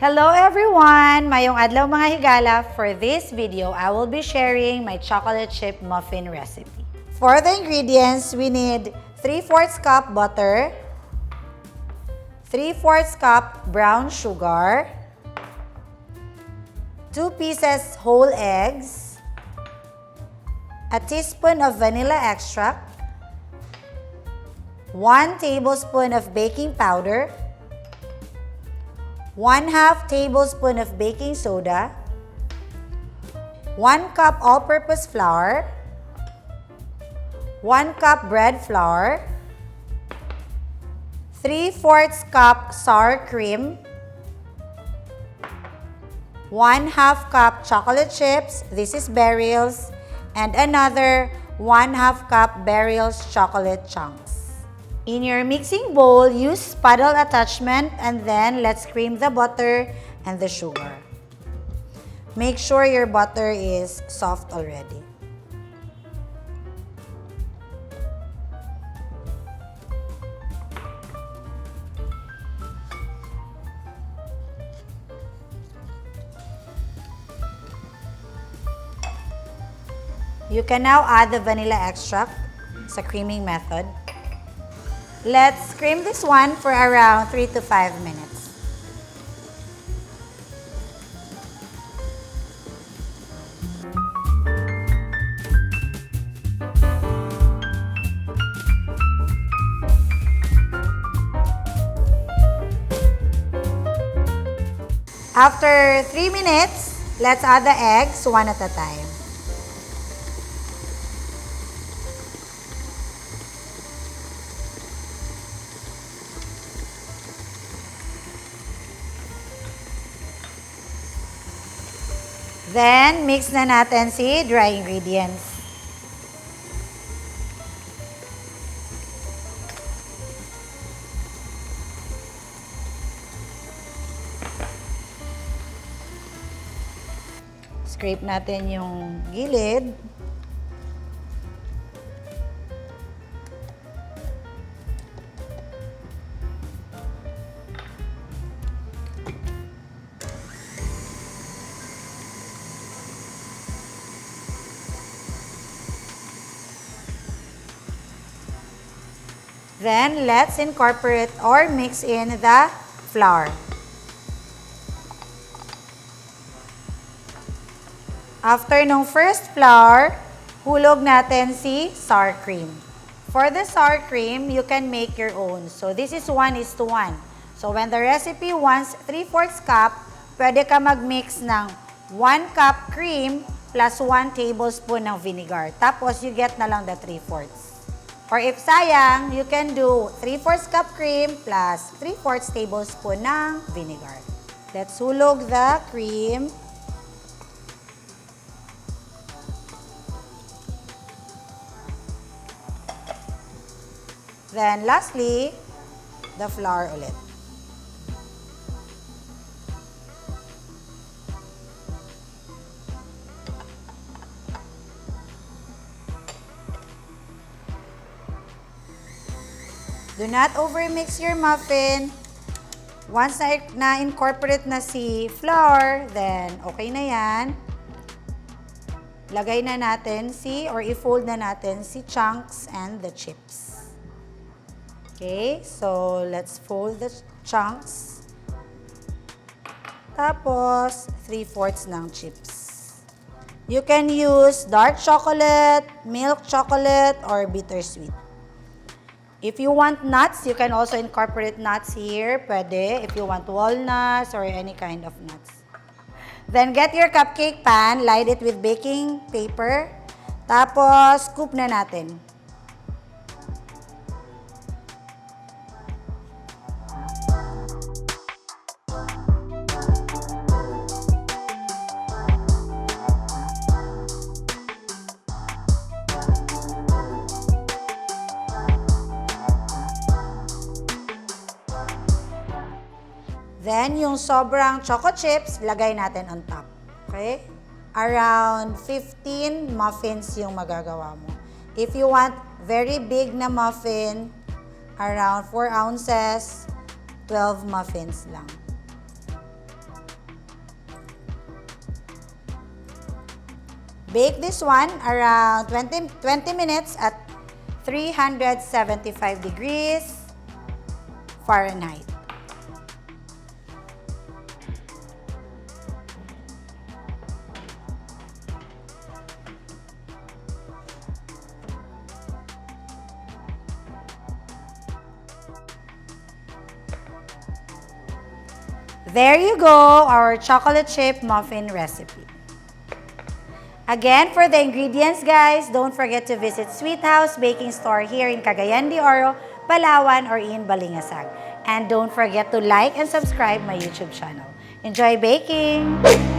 Hello everyone! Mayong adlaw mga higala. For this video, I will be sharing my chocolate chip muffin recipe. For the ingredients, we need 3/4 cup butter, 3/4 cup brown sugar, 2 pieces whole eggs, a teaspoon of vanilla extract, 1 tablespoon of baking powder, 1/2 tablespoon of baking soda, 1 cup all-purpose flour, 1 cup bread flour, 3/4 cup sour cream, 1/2 cup chocolate chips, this is Beryl's, and another 1/2 cup Beryl's chocolate chunks. In your mixing bowl, use paddle attachment and then let's cream the butter and the sugar. Make sure your butter is soft already. You can now add the vanilla extract sa creaming method. Let's cream this one for around 3 to 5 minutes. After 3 minutes, let's add the eggs one at a time. Then, mix na natin si dry ingredients. Scrape natin yung gilid. Then, let's incorporate or mix in the flour. After nung first flour, hulog natin si sour cream. For the sour cream, you can make your own. So, this is 1:1. So, when the recipe wants 3/4 cup, pwede ka mag-mix ng 1 cup cream plus 1 tablespoon ng vinegar. Tapos, you get na lang the 3/4. Or if sayang, you can do 3/4 cup cream plus 3/4 tablespoon ng vinegar. Let's hulog the cream. Then lastly, the flour ulit. Do not overmix your muffin. Once na-incorporate na si flour, then okay na yan. Lagay na natin or i-fold na natin si chunks and the chips. Okay, so let's fold the chunks. Tapos, 3/4 ng chips. You can use dark chocolate, milk chocolate, or bittersweet. If you want nuts, you can also incorporate nuts here. Pwede. If you want walnuts or any kind of nuts. Then, get your cupcake pan. Light it with baking paper. Tapos, scoop na natin. Then, yung sobrang choco chips, lagay natin on top. Okay? Around 15 muffins yung magagawa mo. If you want very big na muffin, around 4 ounces, 12 muffins lang. Bake this one around 20 minutes at 375 degrees Fahrenheit. There you go, our chocolate chip muffin recipe. Again, for the ingredients, guys, don't forget to visit Sweet House Baking Store here in Cagayan de Oro, Palawan, or in Balingasag. And don't forget to like and subscribe my YouTube channel. Enjoy baking!